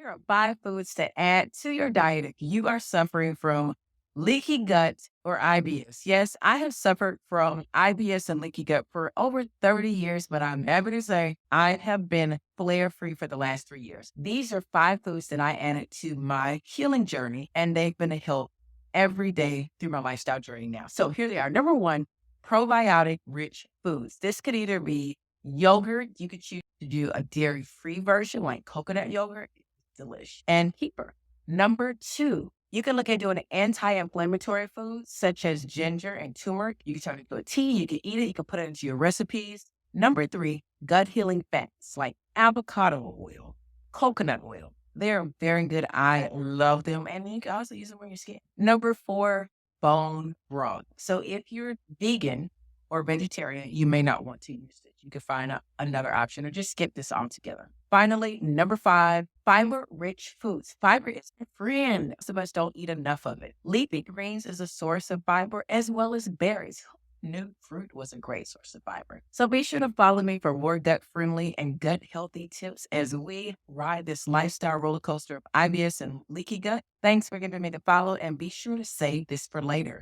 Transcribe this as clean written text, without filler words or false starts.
Here are 5 foods to add to your diet if you are suffering from leaky gut or IBS. Yes, I have suffered from IBS and leaky gut for over 30 years, but I'm happy to say I have been flare free for the last 3 years. These are 5 foods that I added to my healing journey, and they've been a help every day through my lifestyle journey now. So here they are. Number one, probiotic-rich foods. This could either be yogurt. You could choose to do a dairy-free version like coconut yogurt. Delish. And kefir. Number two, you can look at doing anti-inflammatory foods such as ginger and turmeric. You can turn it into a tea. You can eat it. You can put it into your recipes. Number three, gut healing fats like avocado oil, coconut oil. They're very good. I love them. And you can also use them on your skin. Number four, bone broth. So if you're vegan or vegetarian, you may not want to use it. You can find another option or just skip this altogether. Finally, number five, fiber-rich foods. Fiber is a friend. Most of us don't eat enough of it. Leafy greens is a source of fiber as well as berries. New fruit was a great source of fiber. So be sure to follow me for more gut-friendly and gut-healthy tips as we ride this lifestyle roller coaster of IBS and leaky gut. Thanks for giving me the follow and be sure to save this for later.